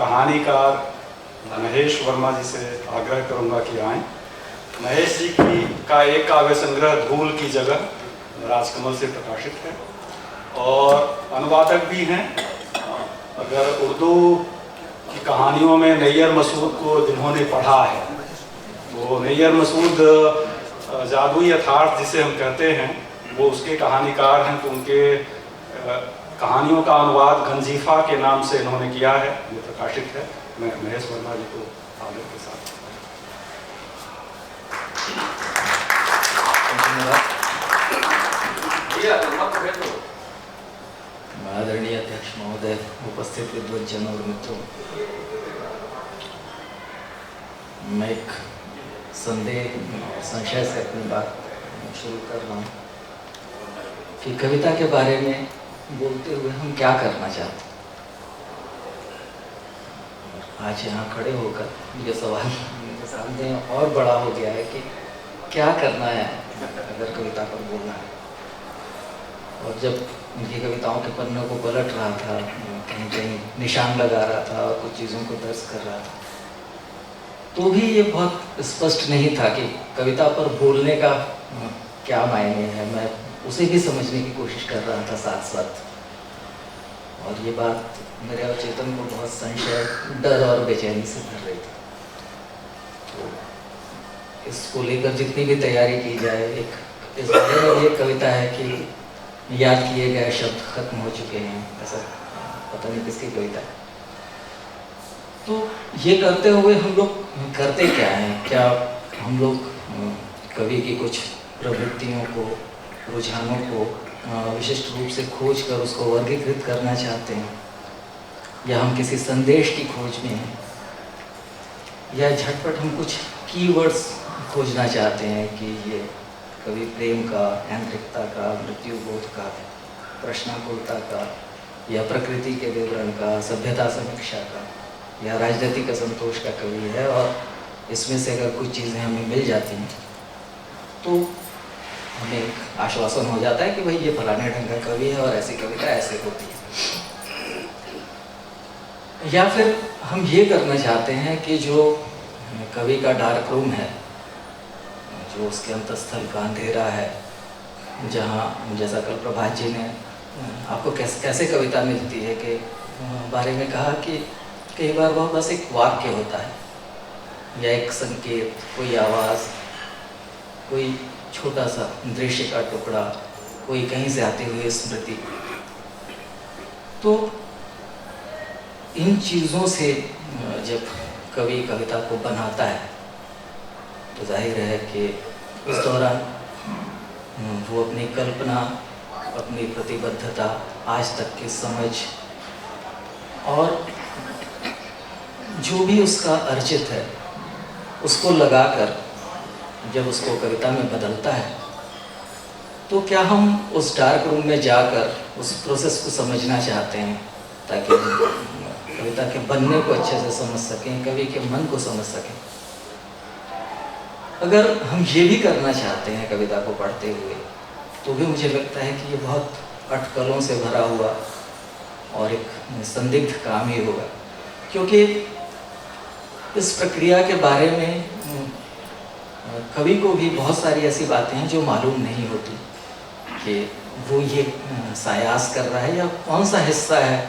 कहानीकार महेश वर्मा जी से आग्रह करूंगा कि आएँ। महेश जी का एक काव्य संग्रह धूल की जगह राजकमल से प्रकाशित है और अनुवादक भी हैं। अगर उर्दू की कहानियों में नैयर मसूद को जिन्होंने पढ़ा है, वो नैयर मसूद जादुई यथार्थ जिसे हम कहते हैं, वो उसके कहानीकार हैं। तो उनके कहानियों का अनुवाद गंजीफा के नाम से इन्होंने किया है, ये प्रकाशित है। मैं महेश वर्मा जी को आदर के साथ आदरणीय अध्यक्ष महोदय, उपस्थित विद्वज्जन और मित्रों, मैं एक संदेह और संशय से अपनी बात शुरू कर रहा हूँ कि कविता के बारे में बोलते हुए हम क्या करना चाहते हैं। आज यहाँ खड़े होकर ये सवाल मेरे सामने और बड़ा हो गया है कि क्या करना है अगर कविता पर बोलना है। और जब उनकी कविताओं के पन्नों को पलट रहा था, कहीं कहीं निशान लगा रहा था और कुछ चीज़ों को दर्ज कर रहा था, तो भी ये बहुत स्पष्ट नहीं था कि कविता पर बोलने का क्या मायने है। मैं उसे भी समझने की कोशिश कर रहा था साथ साथ, और ये बात मेरे अवचेतन को बहुत संशय, डर और बेचैनी से भर रही थी। तो इसको लेकर जितनी भी तैयारी की जाए, एक इस बारे में ये कविता है कि याद किए गए शब्द खत्म हो चुके हैं, ऐसा पता नहीं किसकी कविता है। तो ये करते हुए हम लोग करते क्या हैं? क्या हम लोग कवि की कुछ प्रवृत्तियों को, रुझानों को विशिष्ट रूप से खोज कर उसको वर्गीकृत करना चाहते हैं, या हम किसी संदेश की खोज में हैं, या झटपट हम कुछ कीवर्ड्स खोजना चाहते हैं कि ये कवि प्रेम का, यांत्रिकता का, मृत्युबोध का, प्रश्नाकुलता का, या प्रकृति के विवरण का, सभ्यता समीक्षा का, या राजनीतिक असंतोष का कवि है। और इसमें से अगर कुछ चीज़ें हमें मिल जाती हैं तो हमें एक आश्वासन हो जाता है कि भाई ये फलाने ढंग का कवि है और ऐसी कविता ऐसे होती है। या फिर हम ये करना चाहते हैं कि जो कवि का डार्क रूम है, जो उसके अंतस्थल का अंधेरा है, जहाँ जैसा कल प्रभात जी ने आपको कैसे कविता मिलती है के बारे में कहा कि कई बार वह बस एक वाक्य होता है, या एक संकेत, कोई आवाज़, कोई छोटा सा दृश्य का टुकड़ा, कोई कहीं से आती हुई स्मृति। तो इन चीज़ों से जब कवि कविता को बनाता है तो जाहिर है कि उस दौरान वो अपनी कल्पना, अपनी प्रतिबद्धता, आज तक की समझ और जो भी उसका अर्जित है उसको लगाकर जब उसको कविता में बदलता है, तो क्या हम उस डार्क रूम में जाकर उस प्रोसेस को समझना चाहते हैं ताकि कविता के बनने को अच्छे से समझ सकें, कवि के मन को समझ सकें। अगर हम ये भी करना चाहते हैं कविता को पढ़ते हुए, तो भी मुझे लगता है कि ये बहुत अटकलों से भरा हुआ और एक संदिग्ध काम ही होगा, क्योंकि इस प्रक्रिया के बारे में कवि को भी बहुत सारी ऐसी बातें हैं जो मालूम नहीं होती कि वो ये सायास कर रहा है या कौन सा हिस्सा है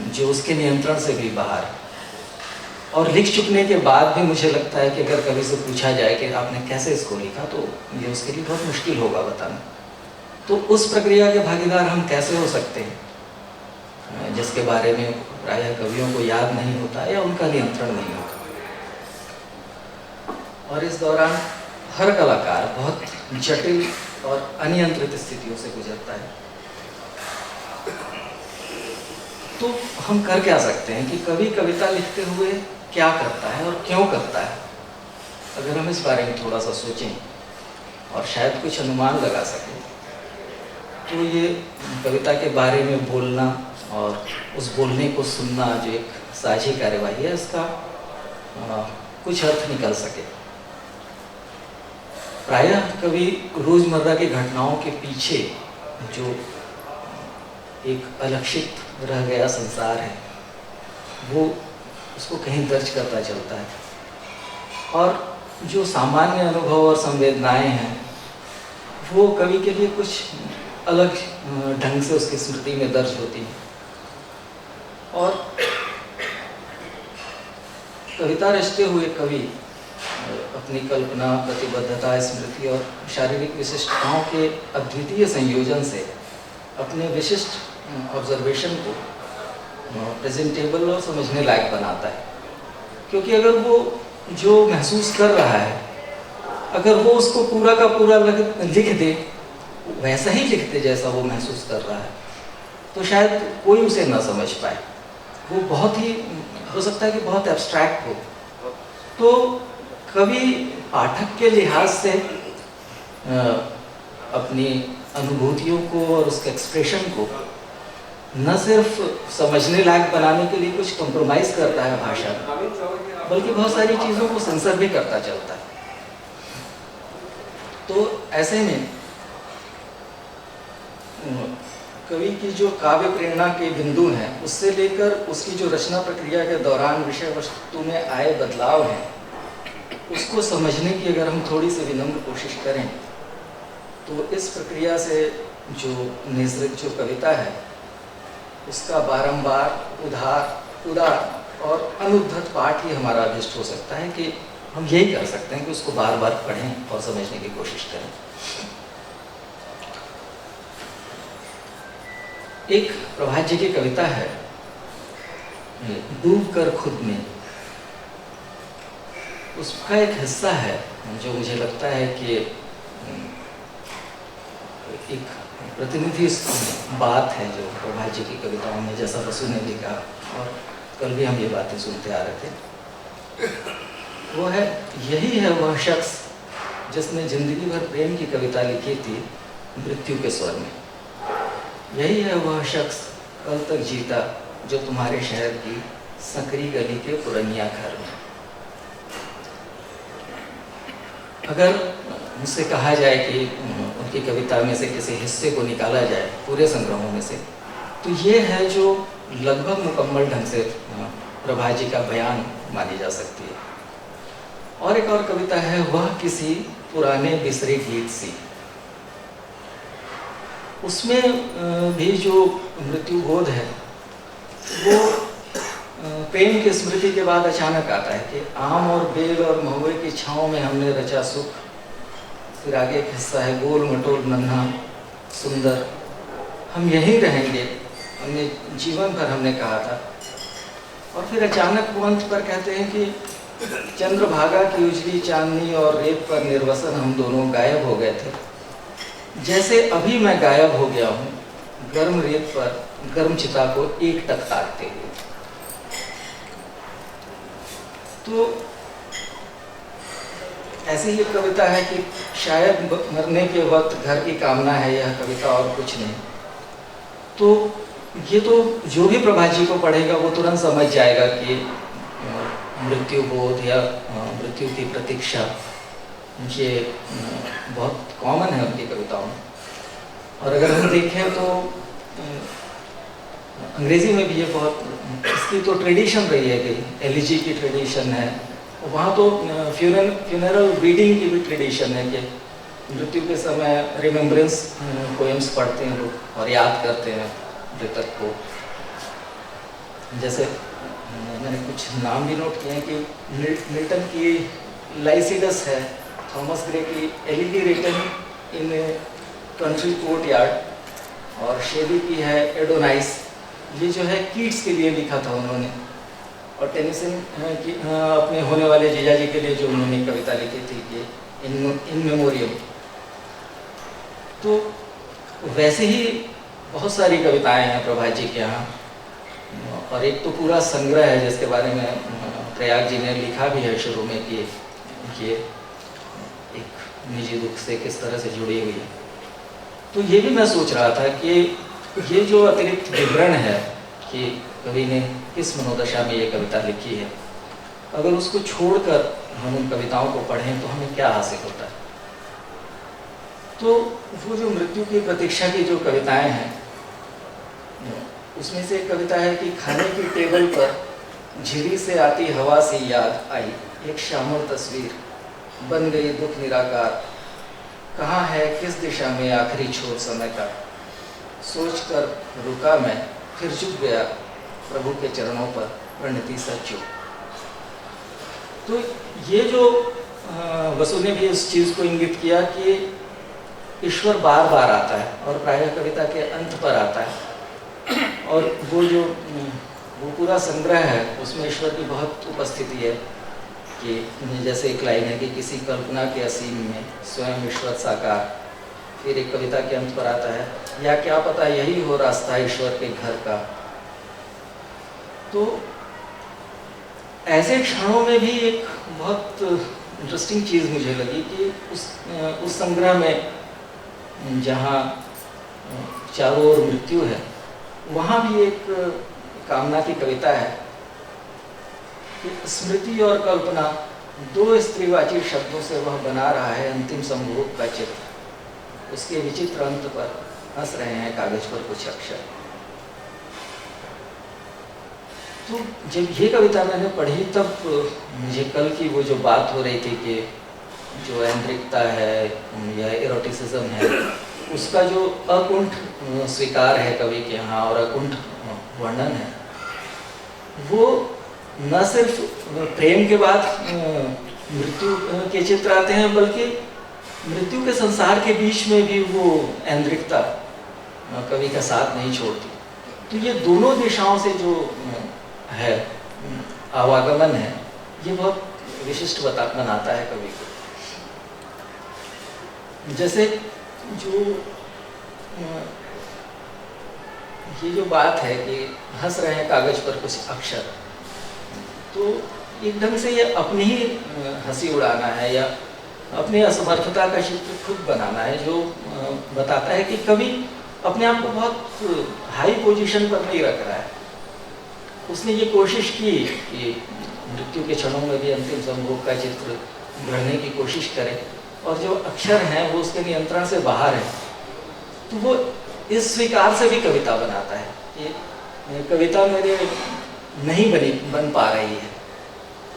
जो उसके नियंत्रण से भी बाहर। और लिख चुकने के बाद भी मुझे लगता है कि अगर कवि से पूछा जाए कि आपने कैसे इसको लिखा, तो ये उसके लिए बहुत मुश्किल होगा बताना। तो उस प्रक्रिया के भागीदार हम कैसे हो सकते हैं जिसके बारे में प्रायः कवियों को याद नहीं होता या उनका नियंत्रण नहीं होता। और इस दौरान हर कलाकार बहुत जटिल और अनियंत्रित स्थितियों से गुजरता है। तो हम कर क्या सकते हैं कि कवि कविता लिखते हुए क्या करता है और क्यों करता है? अगर हम इस बारे में थोड़ा सा सोचें और शायद कुछ अनुमान लगा सकें, तो ये कविता के बारे में बोलना और उस बोलने को सुनना जो एक साझी कार्यवाही है, इसका कुछ अर्थ निकल सके। प्रायः कवि रोजमर्रा की घटनाओं के पीछे जो एक अलक्षित रह गया संसार है, वो उसको कहीं दर्ज करता चलता है, और जो सामान्य अनुभव और संवेदनाएं हैं वो कवि के लिए कुछ अलग ढंग से उसकी स्मृति में दर्ज होती है। और कविता रचते हुए कवि अपनी कल्पना, प्रतिबद्धता, स्मृति और शारीरिक विशिष्टताओं के अद्वितीय संयोजन से अपने विशिष्ट ऑब्जर्वेशन को प्रेजेंटेबल और समझने लायक बनाता है। क्योंकि अगर वो जो महसूस कर रहा है, अगर वो उसको पूरा का पूरा लिख दे, वैसा ही लिख दे जैसा वो महसूस कर रहा है, तो शायद कोई उसे ना समझ पाए। वो बहुत ही हो सकता है कि बहुत एब्स्ट्रैक्ट हो। तो कवि पाठक के लिहाज से अपनी अनुभूतियों को और उसके एक्सप्रेशन को न सिर्फ समझने लायक बनाने के लिए कुछ कंप्रोमाइज़ करता है भाषा में, बल्कि बहुत सारी चीज़ों को सेंसर भी करता चलता है। तो ऐसे में कवि की जो काव्य प्रेरणा के बिंदु हैं, उससे लेकर उसकी जो रचना प्रक्रिया के दौरान विषय वस्तु में आए बदलाव हैं, उसको समझने की अगर हम थोड़ी सी विनम्र कोशिश करें, तो इस प्रक्रिया से जो निसृत जो कविता है, उसका बारंबार उदार और अनुद्धत पाठ ही हमारा अभिष्ट हो सकता है कि हम यही कर सकते हैं कि उसको बार बार पढ़ें और समझने की कोशिश करें। एक प्रभात जी की कविता है, डूब कर खुद में। उसका एक हिस्सा है जो मुझे लगता है कि एक प्रतिनिधि बात है जो प्रभात जी की कविताओं में, जैसा बसु ने भी कहा और कल भी हम ये बातें सुनते आ रहे थे, वो है, यही है वह शख्स जिसने जिंदगी भर प्रेम की कविता लिखी थी मृत्यु के स्वर में। यही है वह शख्स कल तक जीता जो तुम्हारे शहर की सकरी गली के पुरनिया घर में। अगर मुझसे कहा जाए कि उनकी कविता में से किसी हिस्से को निकाला जाए पूरे संग्रहों में से, तो ये है जो लगभग मुकम्मल ढंग से प्रभात जी का बयान मानी जा सकती है। और एक और कविता है, वह किसी पुराने बिसरे गीत सी। उसमें भी जो मृत्यु बोध है वो प्रेम की स्मृति के बाद अचानक आता है कि आम और बेल और महुए की छाँव में हमने रचा सुख। फिर आगे एक हिस्सा है, गोल मटोल नन्हा सुंदर, हम यहीं रहेंगे, हमने जीवन भर हमने कहा था। और फिर अचानक वो अंत पर कहते हैं कि चंद्रभागा की उजली चांदनी और रेत पर निर्वसन हम दोनों गायब हो गए थे, जैसे अभी मैं गायब हो गया हूँ गर्म रेत पर गर्म चिता को एक टक ताकते हुए। तो ऐसी ही एक कविता है कि शायद मरने के वक्त घर की कामना है यह कविता और कुछ नहीं। तो ये तो जो भी प्रभात जी को पढ़ेगा वो तुरंत समझ जाएगा कि मृत्यु बोध या मृत्यु की प्रतीक्षा ये बहुत कॉमन है उनकी कविताओं में। और अगर हम देखें तो अंग्रेजी में भी ये बहुत, इसकी तो ट्रेडिशन रही है कि एलिजी की ट्रेडिशन है, वहाँ तो फ्यूनरल रीडिंग की भी ट्रेडिशन है कि मृत्यु के समय रिमेम्बरेंस पोएम्स पढ़ते हैं लोग और याद करते हैं मृतक को। जैसे मैंने कुछ नाम भी नोट किए हैं कि मिल्टन की लाइसिडस है, थॉमस ग्रे की elegy written in country courtyard, और शेली की है एडोनाइस। ये जो है कीट्स के लिए लिखा था उन्होंने, और टेनिसन की अपने होने वाले जीजा जी के लिए जो उन्होंने कविता लिखी थी कि इन मेमोरियम। तो वैसे ही बहुत सारी कविताएं हैं प्रभात जी के यहाँ, और एक तो पूरा संग्रह है जिसके बारे में प्रयाग जी ने लिखा भी है शुरू में कि ये एक निजी दुख से किस तरह से जुड़ी हुई है। तो ये भी मैं सोच रहा था कि ये जो अतिरिक्त विवरण है कि कवि ने किस मनोदशा में ये कविता लिखी है, अगर उसको छोड़कर हम उन कविताओं को पढ़ें तो हमें क्या हासिल होता है। तो वो जो मृत्यु की प्रतीक्षा की जो कविताएं हैं, उसमें से एक कविता है कि खाने की टेबल पर झिरी से आती हवा सी याद आई, एक श्यामल तस्वीर बन गई दुख निराकार। कहाँ है किस दिशा में आखिरी छोर समय का, सोच कर रुका मैं फिर झुक गया प्रभु के चरणों पर, प्रणति सच्चो। तो ये जो वसु ने भी उस चीज़ को इंगित किया कि ईश्वर बार बार आता है और प्रायः कविता के अंत पर आता है, और वो पूरा संग्रह है उसमें ईश्वर की बहुत उपस्थिति है। कि जैसे एक लाइन है कि किसी कल्पना के असीम में स्वयं ईश्वर साकार। फिर एक कविता के अंत पर आता है, या क्या पता यही हो रास्ता ईश्वर के घर का। तो ऐसे क्षणों में भी एक बहुत इंटरेस्टिंग चीज़ मुझे लगी कि उस संग्रह में जहाँ चारों ओर मृत्यु है, वहाँ भी एक कामना की कविता है कि स्मृति और कल्पना दो स्त्रीवाची शब्दों से वह बना रहा है अंतिम संभोग का चित्र। उसके विचित्र अंत पर हंस रहे हैं कागज पर कुछ अक्षर। तो जब ये कविता मैंने पढ़ी तब मुझे कल की वो जो बात हो रही थी कि जो ऐन्द्रिकता है या एरोटिसिज्म है, उसका जो अकुंठ स्वीकार है कवि के यहाँ और अकुंठ वर्णन है, वो न सिर्फ प्रेम के बाद मृत्यु के चित्र आते हैं, बल्कि मृत्यु के संसार के बीच में भी वो ऐन्द्रिकता कवि का साथ नहीं छोड़ती। तो ये दोनों दिशाओं से जो है आवागमन है, ये बहुत विशिष्ट बनाता है कवि को। जैसे जो ये जो बात है कि हंस रहे हैं कागज पर कुछ अक्षर, तो एक ढंग से ये अपनी ही हंसी उड़ाना है या अपनी असमर्थता का चित्र खुद बनाना है, जो बताता है कि कवि अपने आप को बहुत हाई पोजीशन पर नहीं रख रहा है। उसने ये कोशिश की कि मृत्यु के क्षणों में भी अंतिम संभोग का चित्र गढ़ने की कोशिश करे, और जो अक्षर हैं वो उसके नियंत्रण से बाहर है। तो वो इस स्वीकार से भी कविता बनाता है कि कविता मेरे नहीं बन पा रही है।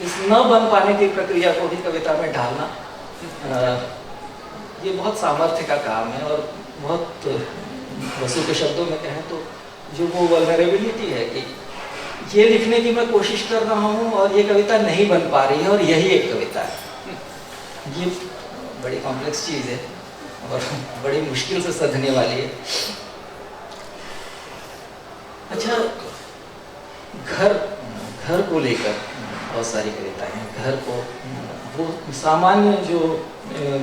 इस न बन पाने की प्रक्रिया को भी कविता में ढालना ये बहुत सामर्थ्य का काम है। और बहुत वसु के शब्दों में कहें तो जो वो वल्नरेबिलिटी है कि ये लिखने की मैं कोशिश कर रहा हूँ और ये कविता नहीं बन पा रही है, और यही एक कविता है। ये बड़ी कॉम्प्लेक्स चीज़ है और बड़ी मुश्किल से सधने वाली है। अच्छा, घर को लेकर बहुत सारी कविताएं हैं। घर को वो सामान्य जो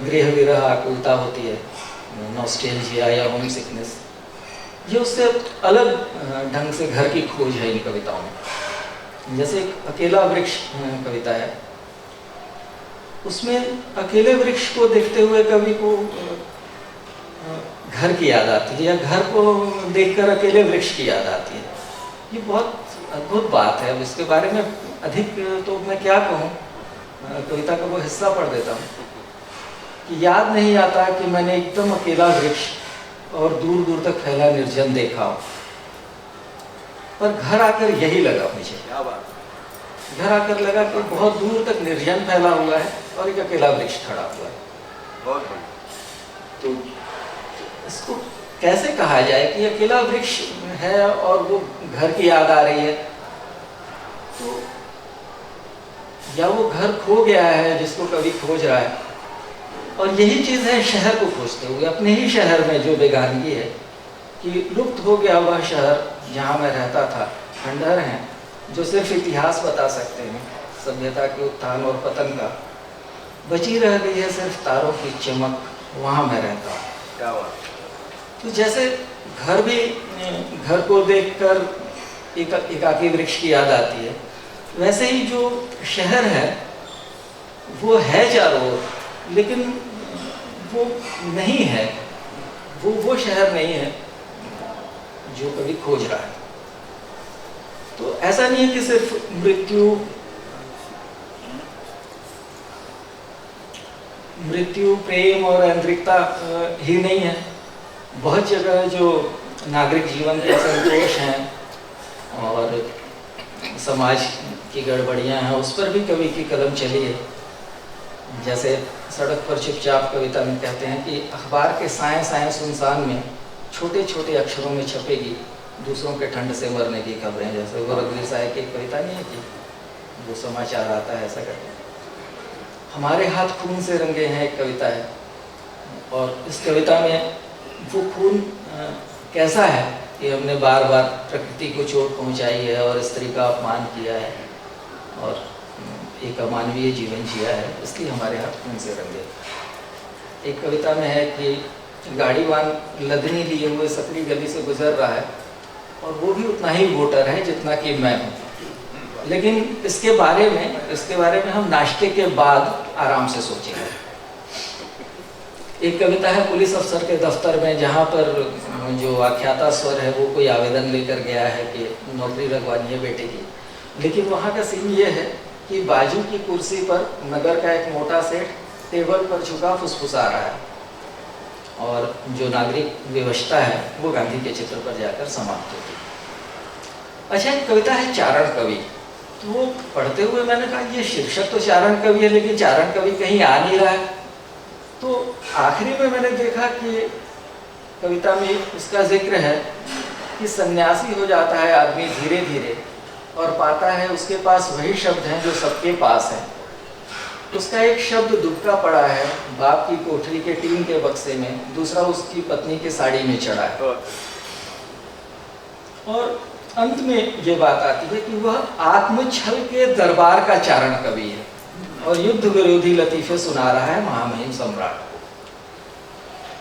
गृह विरह आकुलता होती है, नॉस्टैल्जिया या होम सिकनेस, ये उससे अलग ढंग से घर की खोज है इन कविताओं में। जैसे एक अकेला वृक्ष कविता है, उसमें अकेले वृक्ष को देखते हुए कवि को घर की याद आती है, या घर को देखकर अकेले वृक्ष की याद आती है। ये बहुत अद्भुत बात है। अब इसके बारे में अधिक तो मैं क्या कहूँ, कविता का वो हिस्सा पढ़ देता हूँ कि याद नहीं आता कि मैंने एकदम अकेला वृक्ष और दूर दूर तक फैला निर्जन देखा हो, पर घर आकर यही लगा मुझे। क्या बात। घर आकर लगा कि बहुत दूर तक निर्जन फैला हुआ है और एक अकेला वृक्ष खड़ा हुआ है। बहुत बढ़िया। तो इसको कैसे कहा जाए कि अकेला वृक्ष है और वो घर की याद आ रही है, तो या वो घर खो गया है जिसको कवि खोज रहा है। और यही चीज़ है शहर को खोजते हुए, अपने ही शहर में जो बेगानगी है कि लुप्त हो गया वह शहर जहाँ मैं रहता था। खंडहर हैं जो सिर्फ इतिहास बता सकते हैं सभ्यता के उत्थान और पतन का, बची रह गई है सिर्फ तारों की चमक, वहाँ मैं रहता हूँ। क्या बात। तो जैसे घर को देखकर एकाकी वृक्ष की याद आती है, वैसे ही जो शहर है वो है चारों ओर, लेकिन वो नहीं है, वो शहर नहीं है जो कभी खोज रहा है। तो ऐसा नहीं है कि सिर्फ मृत्यु प्रेम और ऐन्द्रिकता ही नहीं है। बहुत जगह जो नागरिक जीवन के असंतोष हैं और समाज की गड़बड़ियाँ हैं उस पर भी कवि की कलम चली है। जैसे सड़क पर चुपचाप कविता में कहते हैं कि अखबार के साएं साएं सुनसान में छोटे छोटे अक्षरों में छपेगी दूसरों के ठंड से मरने की खबरें। जैसे वो रघुवीर साहब की एक कविता नहीं है कि वो समाचार आता है ऐसा करके। हमारे हाथ खून से रंगे हैं एक कविता है, और इस कविता में वो खून कैसा है कि हमने बार बार प्रकृति को चोट पहुंचाई है और स्त्री का अपमान किया है और एक अमानवीय जीवन जिया है, इसलिए हमारे हाथ खून से रंगे। एक कविता में है कि गाड़ीवान लदनी लिए हुए सकरी गली से गुजर रहा है और वो भी उतना ही वोटर है जितना कि मैं हूँ, लेकिन इसके बारे में हम नाश्ते के बाद आराम से सोचेंगे। एक कविता है पुलिस अफसर के दफ्तर में, जहाँ पर जो आख्याता स्वर है वो कोई आवेदन लेकर गया है कि नौकरी लगवानी है बेटे की, लेकिन वहाँ का सीन ये है कि बाजू की कुर्सी पर नगर का एक मोटा सेठ टेबल पर झुका फुसफुसा रहा है और जो नागरिक व्यवस्था है वो गांधी के चित्र पर जाकर समाप्त होती है। अच्छा, एक कविता है चारण कवि, तो वो पढ़ते हुए मैंने कहा ये शीर्षक तो चारण कवि है लेकिन चारण कवि कहीं आ नहीं रहा है। तो आखिरी में मैंने देखा कि कविता में इसका जिक्र है कि सन्यासी हो जाता है आदमी धीरे धीरे और पाता है उसके पास वही शब्द हैं जो सबके पास हैं। उसका एक शब्द दुबका पड़ा है बाप की कोठरी के टीन के बक्से में, दूसरा उसकी पत्नी की साड़ी में चढ़ा है। और अंत में ये बात आती है कि वह आत्मछल के दरबार का चारण कवि है और युद्ध विरोधी लतीफे सुना रहा है महामहिम सम्राट को।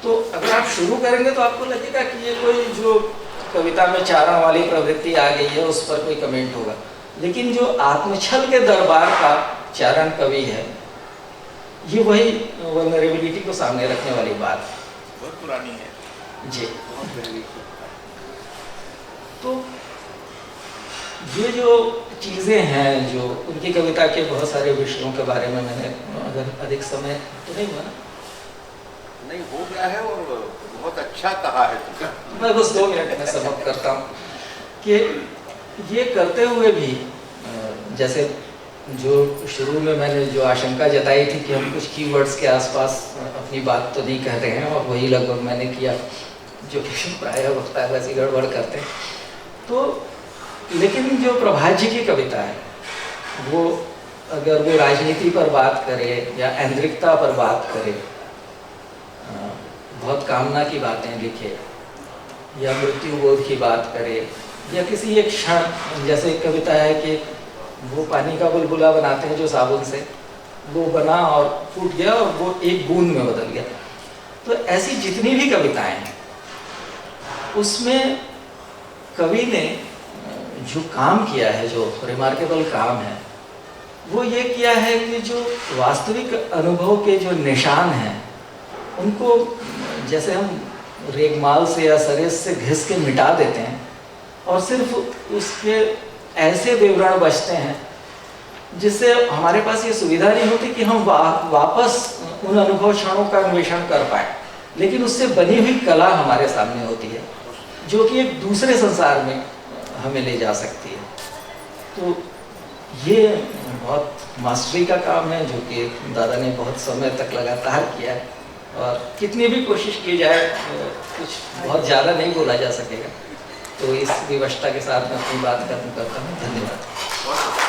तो अगर आप शुरू करेंगे तो आपको लगेगा कि ये कोई जो कविता में चारण वाली प्रवृत्ति आ गई है उस पर कोई कमेंट होगा, लेकिन जो आत्मछल के दरबार का चारण कवि है ये वही वल्नरेबिलिटी को सामने रखने वाली बात है, बहुत पुरानी है जी। बहुत पुरानी। तो ये जो चीज़ें हैं जो उनकी कविता के बहुत सारे विषयों के बारे में मैंने अगर अधिक समय तो नहीं हुआ ना, नहीं हो गया है और बहुत अच्छा कहा है तुमने। मैं बस 2 मिनट में समाप्त करता हूँ कि ये करते हुए भी जैसे जो शुरू में मैंने जो आशंका जताई थी कि हम कुछ कीवर्ड्स के आसपास अपनी बात तो नहीं कह रहे हैं और वही लगभग मैंने किया जो कि प्रायः वक्ता वैसी गड़बड़ करते हैं। तो लेकिन जो प्रभात जी की कविता है वो अगर वो राजनीति पर बात करे या ऐन्द्रिकता पर बात करे, बहुत कामना की बातें लिखे या मृत्यु बोध की बात करे या किसी एक क्षण, जैसे एक कविता है कि वो पानी का बुलबुला बनाते हैं जो साबुन से, वो बना और फूट गया और वो एक बूंद में बदल गया। तो ऐसी जितनी भी कविताएं हैं उसमें कवि ने जो काम किया है, जो रिमार्केबल काम है, वो ये किया है कि जो वास्तविक अनुभव के जो निशान हैं उनको जैसे हम रेगमाल से या सरेस से घिस के मिटा देते हैं और सिर्फ उसके ऐसे विवरण बचते हैं जिससे हमारे पास ये सुविधा नहीं होती कि हम वापस उन अनुभव क्षणों का अन्वेषण कर पाए, लेकिन उससे बनी हुई कला हमारे सामने होती है जो कि एक दूसरे संसार में हमें ले जा सकती है। तो ये बहुत मास्टरी का काम है जो कि दादा ने बहुत समय तक लगातार किया है और कितनी भी कोशिश की जाए कुछ बहुत ज़्यादा नहीं बोला जा सकेगा। तो इस विवशता के साथ मैं अपनी बात खत्म करता हूँ। धन्यवाद।